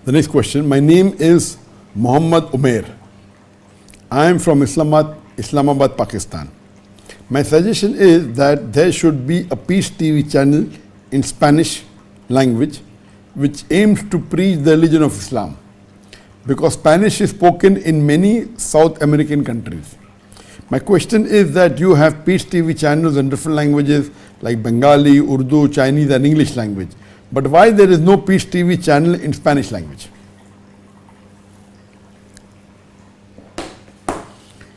The next question. My name is Muhammad Umair. I am from Islamabad, Pakistan. My suggestion is that there should be a PeaceTV channel in Spanish language which aims to preach the religion of Islam, because Spanish is spoken in many South American countries. My question is that you have PeaceTV channels in different languages like Bengali, Urdu, Chinese and English language. But why there is no PeaceTV channel in Spanish language?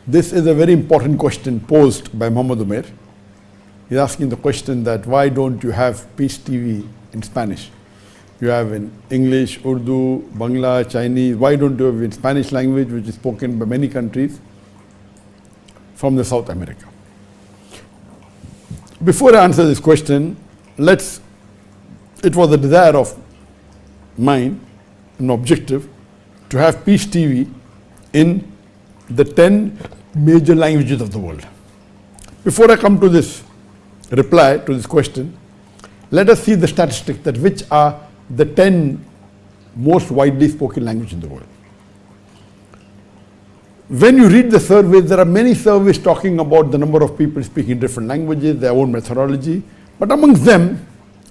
This is a very important question posed by Muhammad Umair. He's asking the question that why don't you have PeaceTV in Spanish? You have in English, Urdu, Bangla, Chinese. Why don't you have in Spanish language, which is spoken by many countries from the South America? Before I answer this question, it was a desire of mine, an objective, to have PeaceTV in the 10 major languages of the world. Before I come to this reply to this question, let us see the statistics that which are the 10 most widely spoken languages in the world. When you read the surveys, there are many surveys talking about the number of people speaking different languages, their own methodology, but amongst them,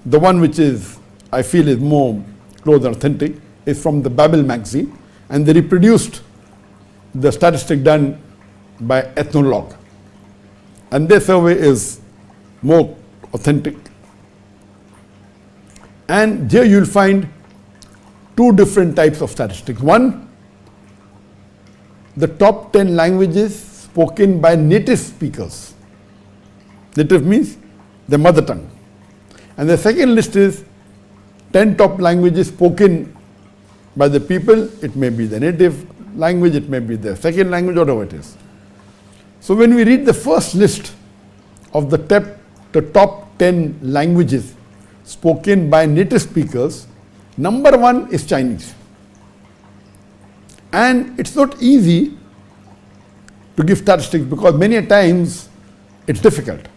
the one which is, I feel, is more close and authentic is from the Babel magazine, and they reproduced the statistic done by Ethnologue, and their survey is more authentic. And here you will find two different types of statistics. One, the top 10 languages spoken by native speakers. Native means the mother tongue. And the second list is 10 top languages spoken by the people. It may be the native language, it may be the second language, whatever it is. So when we read the first list of the top 10 languages spoken by native speakers, number 1 is Chinese. And it's not easy to give statistics because many a times it's difficult.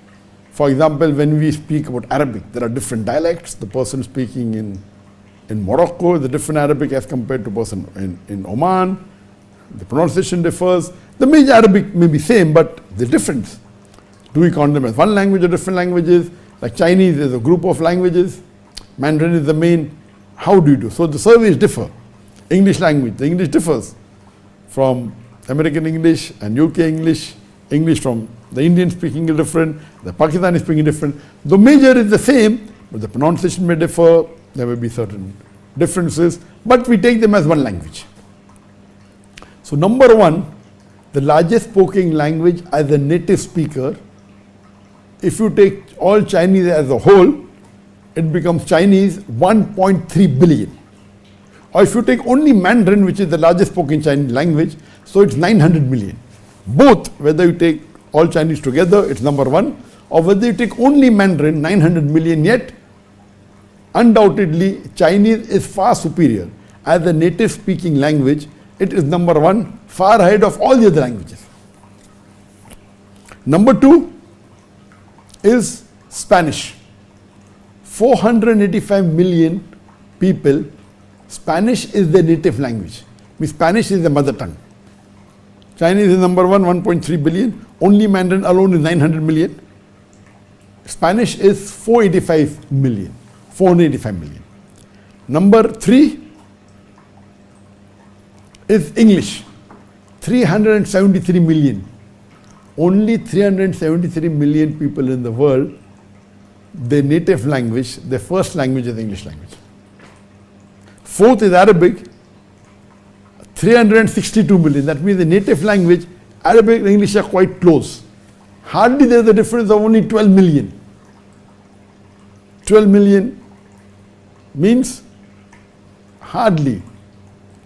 For example, when we speak about Arabic, there are different dialects. The person speaking in Morocco is a different Arabic as compared to person in Oman. The pronunciation differs. The major Arabic may be same, but the difference. Do we count them as one language or different languages? Like Chinese is a group of languages. Mandarin is the main. How do you do? So the surveys differ. English language, the English differs from American English and UK English. English from the Indian speaking is different, the Pakistani speaking is different. The major is the same, but the pronunciation may differ, there may be certain differences, but we take them as one language. So number 1, the largest spoken language as a native speaker, if you take all Chinese as a whole, it becomes Chinese 1.3 billion. Or if you take only Mandarin, which is the largest spoken Chinese language, so it's 900 million. Both, whether you take all Chinese together, it's number 1, or whether you take only Mandarin, 900 million, yet undoubtedly Chinese is far superior. As a native speaking language, it is number 1, far ahead of all the other languages. Number 2 is Spanish. 485 million people, Spanish is their native language. Means Spanish is the mother tongue. Chinese is number 1, 1.3 billion. Only Mandarin alone is 900 million. Spanish is 485 million. Number 3 is English. 373 million. Only 373 million people in the world, their native language, their first language is English language. 4th is Arabic. 362 million. That means the native language, Arabic and English are quite close. Hardly there is a difference of only 12 million. 12 million means hardly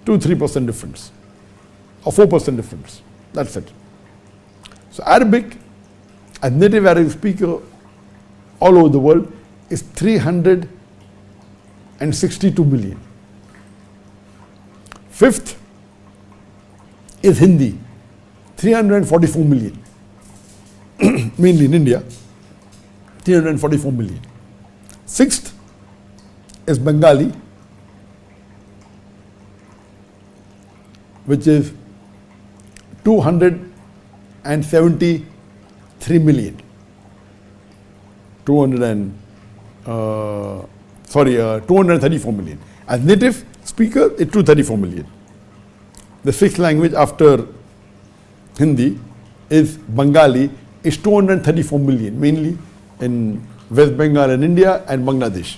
2-3% difference or 4% difference. That's it. So Arabic, as native Arabic speaker all over the world, is 362 million. 5th is Hindi, 344 million, mainly in India, 344 million. 6th is Bengali, which is 273 million. 234 million. As native speaker, it's 234 million. The sixth language after Hindi is Bengali, is 234 million, mainly in West Bengal and India and Bangladesh.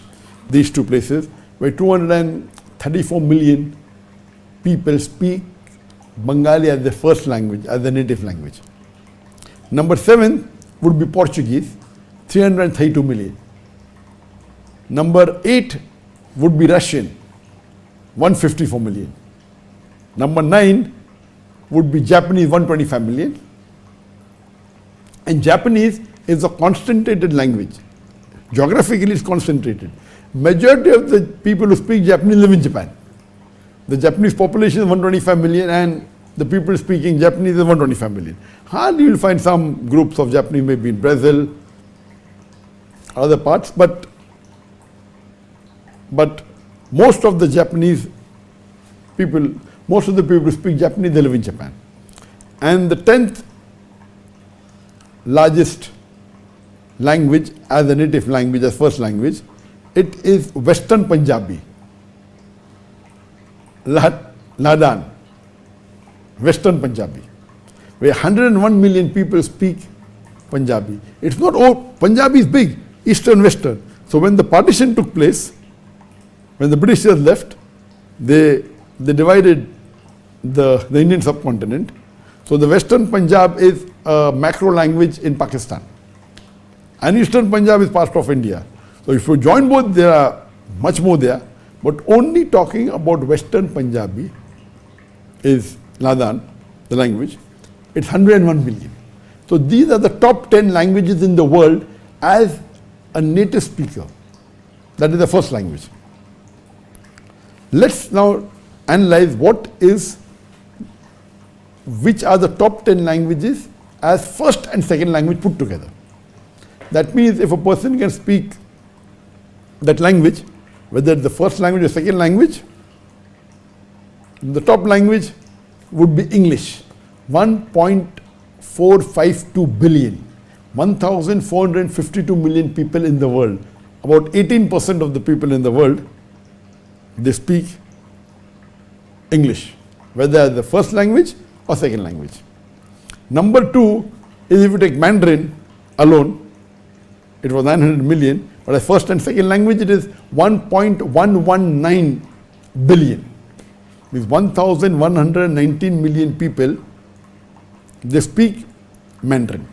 These two places, where 234 million people speak Bengali as their first language, as their native language. Number 7 would be Portuguese, 332 million. Number 8 would be Russian, 154 million. Number 9 would be Japanese, 125 million. And Japanese is a concentrated language. Geographically, it's concentrated. Majority of the people who speak Japanese live in Japan. The Japanese population is 125 million and the people speaking Japanese is 125 million. Hardly you will find some groups of Japanese maybe in Brazil, other parts, but most of the Japanese people, most of the people who speak Japanese, they live in Japan. And the 10th largest language as a native language, as first language, it is Western Punjabi. Ladan, Western Punjabi, where 101 million people speak Punjabi. It's not all, Punjabi is big, Eastern, Western. So when the partition took place, when the Britishers left, they divided the Indian subcontinent. So the Western Punjab is a macro language in Pakistan. And Eastern Punjab is part of India. So if you join both, there are much more there. But only talking about Western Punjabi is Ladan, the language. It's 101 million. So these are the top 10 languages in the world as a native speaker. That is the first language. Let's now analyze which are the top 10 languages as first and second language put together. That means if a person can speak that language, whether it's the first language or second language, the top language would be English. 1.452 billion, 1,452 million people in the world. About 18% of the people in the world, they speak English, whether the first language or second language. Number 2 is if you take Mandarin alone, it was 900 million, but as first and second language it is 1.119 billion. With 1,119 million people, they speak Mandarin.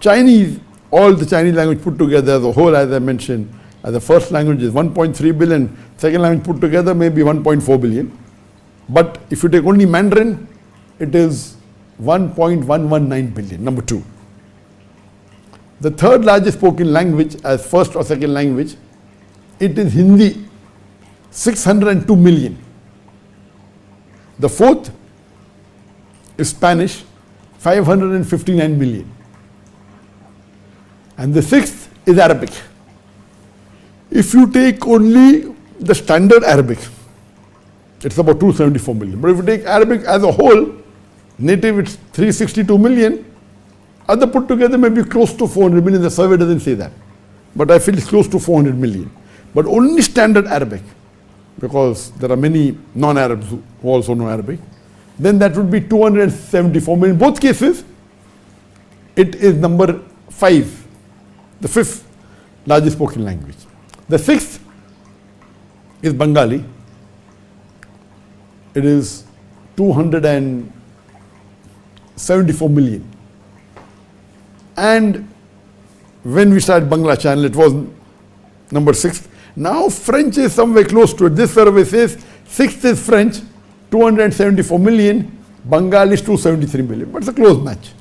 Chinese, all the Chinese language put together as a whole, as I mentioned, as the first language is 1.3 billion, second language put together maybe 1.4 billion. But if you take only Mandarin, it is 1.119 billion, number 2. The third largest spoken language as first or second language, it is Hindi, 602 million. The fourth is Spanish, 559 million. And the sixth is Arabic. If you take only the standard Arabic, it's about 274 million. But if you take Arabic as a whole, native it's 362 million, other put together may be close to 400 million. The survey doesn't say that, but I feel it's close to 400 million. But only standard Arabic, because there are many non-Arabs who also know Arabic, then that would be 274 million. In both cases, it is number 5, the fifth largest spoken language. The sixth is Bengali. It is 274 million. And when we started Bangla channel, it was number 6. Now French is somewhere close to it. This survey says 6th is French, 274 million, Bengali is 273 million. But it's a close match.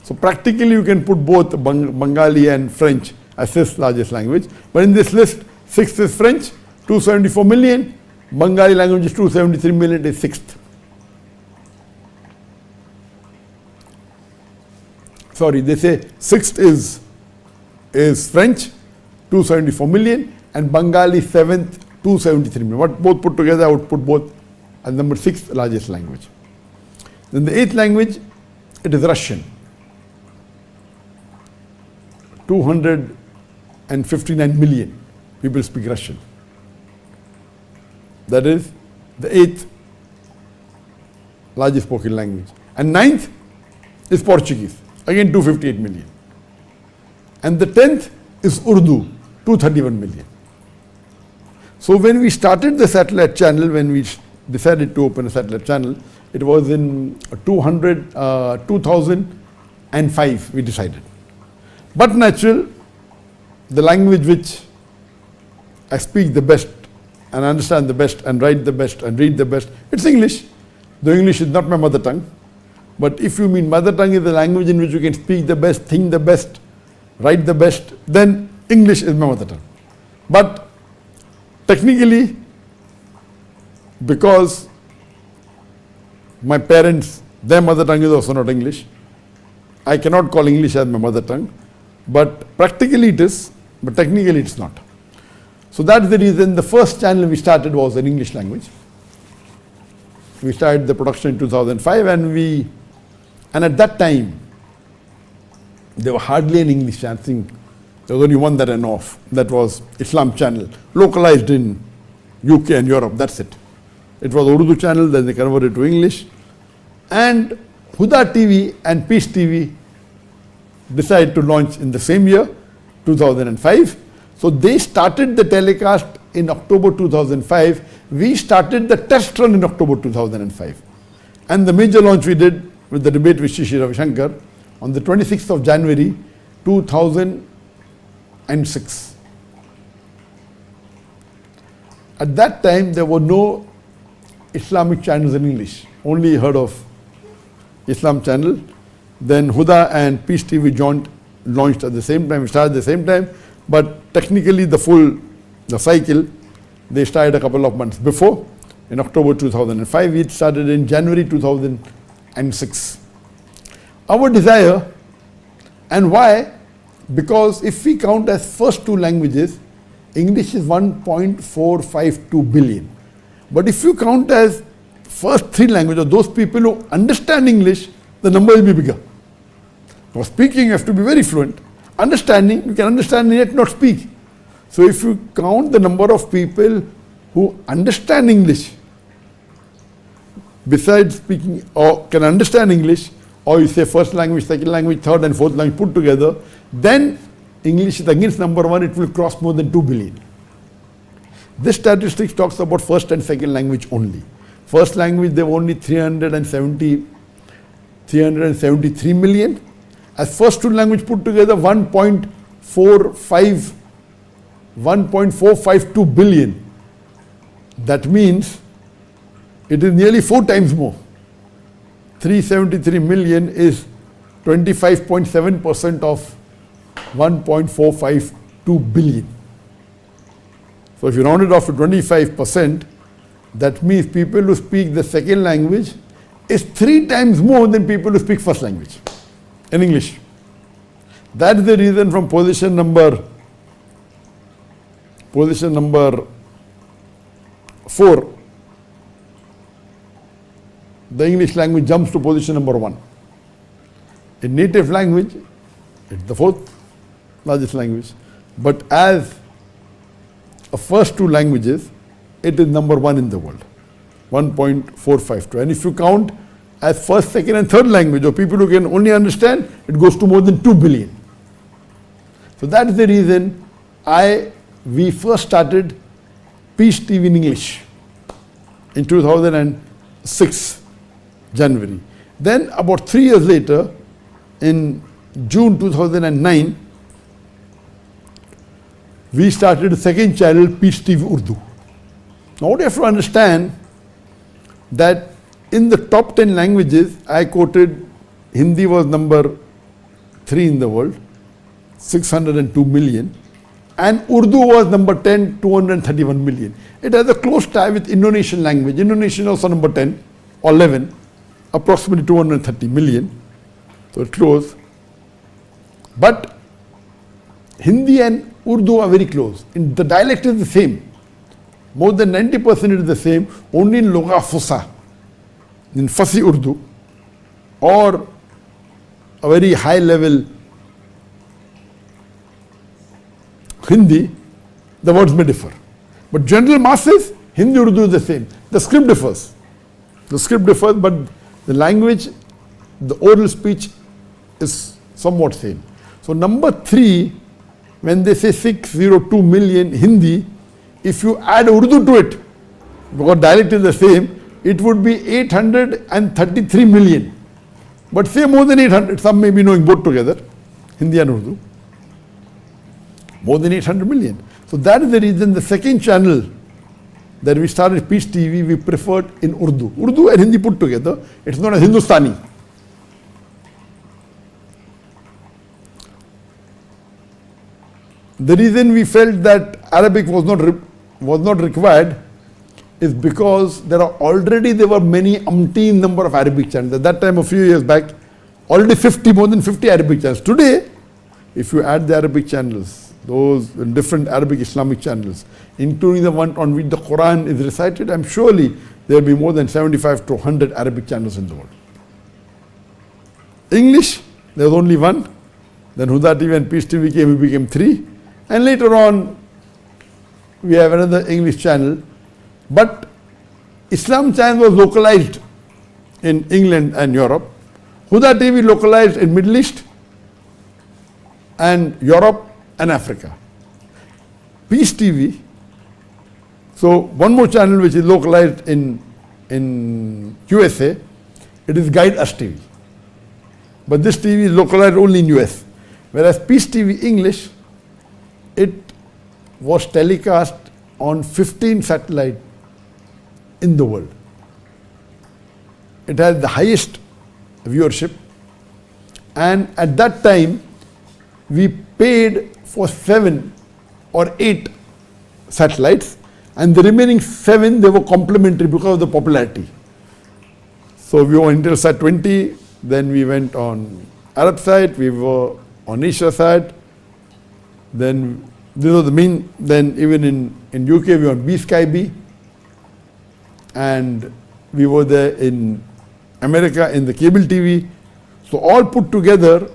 So practically you can put both Bengali and French as 6th largest language. But in this list, 6th is French, 274 million, Bengali language is 273 million, it is 6th. Sorry, they say 6th is French, 274 million, and Bengali 7th, 273 million. What both put together, I would put both as number 6th largest language. Then the 8th language, it is Russian. 259 million people speak Russian. That is the 8th largest spoken language. And 9th is Portuguese, again 258 million. And the 10th is Urdu, 231 million. So when we started the satellite channel, when we decided to open a satellite channel, it was in 2005 we decided. But natural, the language which I speak the best and understand the best and write the best and read the best, it's English. Though English is not my mother tongue. But if you mean mother tongue is the language in which you can speak the best, think the best, write the best, then English is my mother tongue. But technically, because my parents, their mother tongue is also not English, I cannot call English as my mother tongue. But practically it is, but technically it's not. So that's the reason the first channel we started was in English language. We started the production in 2005 and at that time, there were hardly any English channel. I think there was only one that I know of. That was Islam channel, localized in UK and Europe, that's it. It was Urdu channel, then they converted to English. And Huda TV and PeaceTV decided to launch in the same year, 2005. So they started the telecast in October 2005. We started the test run in October 2005. And the major launch we did with the debate with Shri Ravi Shankar on the 26th of January 2006. At that time, there were no Islamic channels in English. Only heard of Islam channel. Then Huda and PeaceTV launched at the same time, started at the same time. But technically the cycle, they started a couple of months before. In October 2005, it started in January 2006. Our desire, and why? Because if we count as first two languages, English is 1.452 billion. But if you count as first three languages, or those people who understand English, the number will be bigger. For speaking, you have to be very fluent. Understanding, you can understand and yet not speak. So if you count the number of people who understand English, besides speaking or can understand English, or you say first language, second language, third and fourth language put together, then English is against number one, it will cross more than 2 billion. This statistics talks about first and second language only. First language, there were only 373 million. As first two language put together, 1.452 billion. That means it is nearly 4 times more. 373 million is 25.7% of 1.452 billion. So if you round it off to 25%, that means people who speak the second language is 3 times more than people who speak first language in English. That's the reason from position number 4, the English language jumps to position number 1. In native language, it's the 4th largest language. But as a first two languages, it is number 1 in the world, 1.452. And if you count as first, second and third language, or people who can only understand, it goes to more than 2 billion. So that is the reason we first started PeaceTV in English in 2006, January. Then about 3 years later, in June 2009, we started a second channel, PeaceTV Urdu. Now what you have to understand, that in the top 10 languages, I quoted Hindi was number 3 in the world, 602 million, and Urdu was number 10, 231 million. It has a close tie with Indonesian language. Indonesian also number 10 or 11, approximately 230 million. So it's close. But Hindi and Urdu are very close. The dialect is the same. more than 90% it is the same, only in Lugha Fusa, in Fasi Urdu, or a very high level Hindi, the words may differ. But general masses, Hindi Urdu is the same. The script differs. The script differs, but the language, the oral speech is somewhat same. So number 3, when they say 602 million Hindi, if you add Urdu to it, because dialect is the same, it would be 833 million. But say more than 800, some may be knowing both together, Hindi and Urdu. More than 800 million. So that is the reason the second channel that we started, PeaceTV, we preferred in Urdu. Urdu and Hindi put together, it's known as Hindustani. The reason we felt that Arabic was not required is because there were many umpteen number of Arabic channels. At that time, a few years back, already more than 50 Arabic channels. Today, if you add the Arabic channels, those different Arabic Islamic channels, including the one on which the Quran is recited, I'm surely there will be more than 75 to 100 Arabic channels in the world. English, there's only one. Then Huda TV and PeaceTV came, we became 3. And later on, we have another English channel. But Islam channel was localized in England and Europe. Huda TV localized in Middle East and Europe and Africa. PeaceTV, so one more channel which is localized in USA, it is Guide Us TV. But this TV is localized only in US. Whereas PeaceTV English, it was telecast on 15 satellites in the world. It has the highest viewership, and at that time we paid for 7 or 8 satellites, and the remaining 7 they were complementary because of the popularity. So we were on Intelsat 20, then we went on Arabsat, we were on Asiasat, then these were the main, then even in UK we were on B-Sky-B, and we were there in America in the cable TV. So all put together,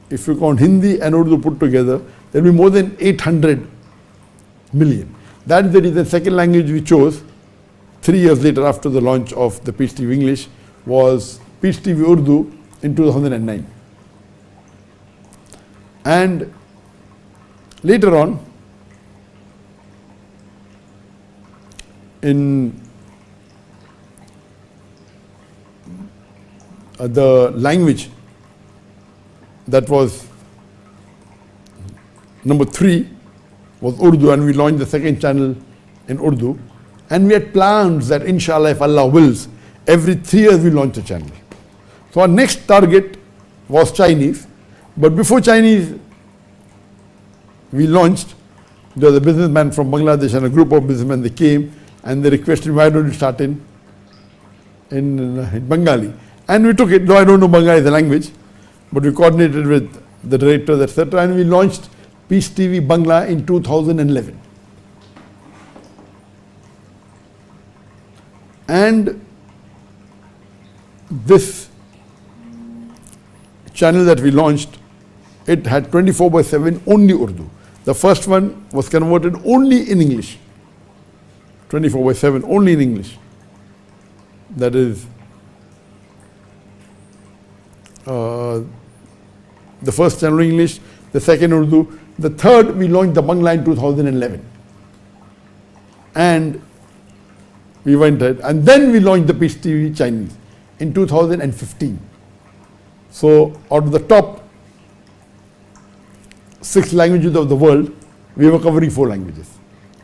if you count Hindi and Urdu put together, there will be more than 800 million. That is the reason second language we chose 3 years later after the launch of the PeaceTV English was PeaceTV Urdu in 2009. And later on, in the language that was number 3 was Urdu, and we launched the second channel in Urdu. And we had plans that inshallah, if Allah wills, every 3 years we launch a channel. So our next target was Chinese, but before Chinese we launched, there was a businessman from Bangladesh and a group of businessmen, they came and they requested, why don't you start in Bengali? And we took it, though I don't know Bengali as a language, but we coordinated with the directors, etc., and we launched PeaceTV Bangla in 2011. And this channel that we launched, it had 24/7 only Urdu. The first one was converted only in English, 24/7 only in English. That is the first channel in English, the second Urdu, the third we launched the Bangla in 2011. And we went ahead, and then we launched the PeaceTV Chinese in 2015. So out of the top 6 languages of the world, we were covering 4 languages.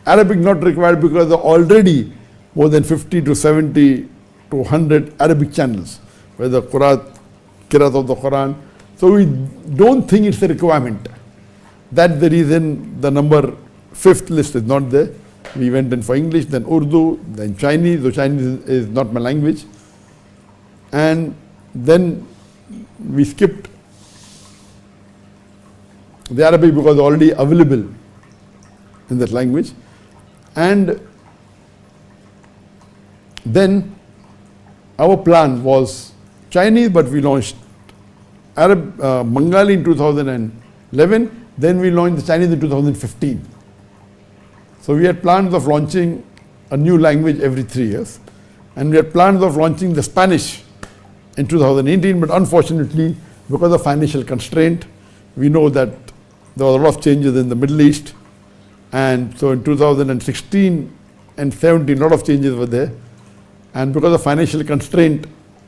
Arabic not required because there are already more than 50 to 70 to 100 Arabic channels, whether Qiraat of the Quran. So we don't think it's a requirement. That's the reason the number 5th list is not there. We went in for English, then Urdu, then Chinese, though Chinese is not my language. And then we skipped the Arabic because it's already available in that language. And then our plan was Chinese, but we launched Bengali in 2011. Then we launched the Chinese in 2015. So we had plans of launching a new language every 3 years. And we had plans of launching the Spanish in 2018, but unfortunately, because of financial constraint, we know that there were a lot of changes in the Middle East. And so in 2016 and 17, a lot of changes were there. And because of financial constraint,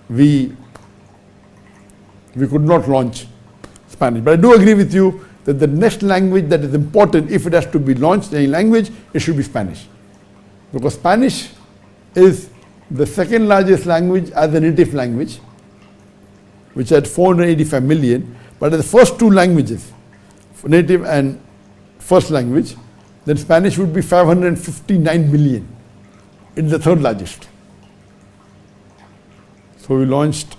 we could not launch Spanish. But I do agree with you that the next language that is important, if it has to be launched, any language, it should be Spanish. Because Spanish is the second largest language as a native language, which had 485 million. But the first two languages, native and first language, then Spanish would be 559 million. It's the third largest. So we launched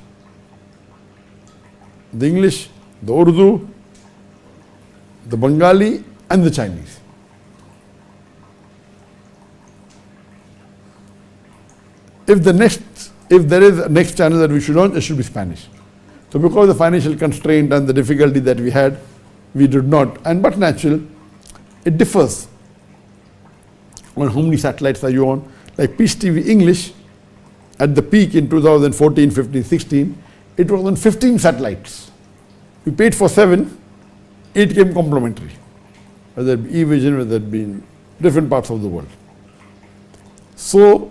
the English, the Urdu, the Bengali, and the Chinese. If there is a next channel that we should launch, it should be Spanish. So because of the financial constraint and the difficulty that we had, we did not. But natural, it differs on how many satellites are you on. Like PeaceTV English, at the peak in 2014, 15, 16, it was on 15 satellites. We paid for 7, 8 came complimentary. Whether it be eVision, whether it be in different parts of the world. So,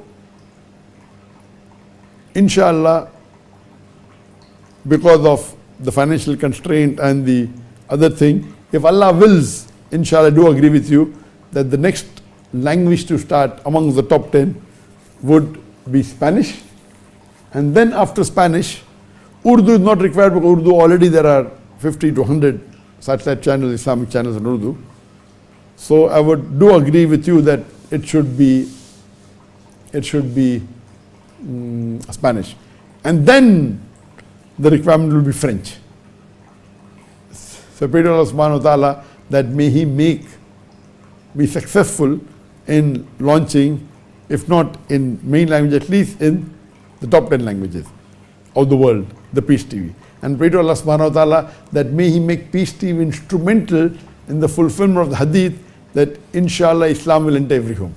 inshallah, because of the financial constraint and the other thing, if Allah wills, inshallah, I do agree with you that the next language to start among the top 10 would be Spanish. And then after Spanish, Urdu is not required because Urdu already there are 50 to 100 satellite channels, Islamic channels in Urdu. So I would do agree with you that it should be Spanish. And then the requirement will be French. So pray to Allah subhanahu wa ta'ala that may He be successful in launching, if not in main language, at least in the top 10 languages of the world, the PeaceTV. And pray to Allah subhanahu wa ta'ala that may He make PeaceTV instrumental in the fulfillment of the hadith that inshallah Islam will enter every home.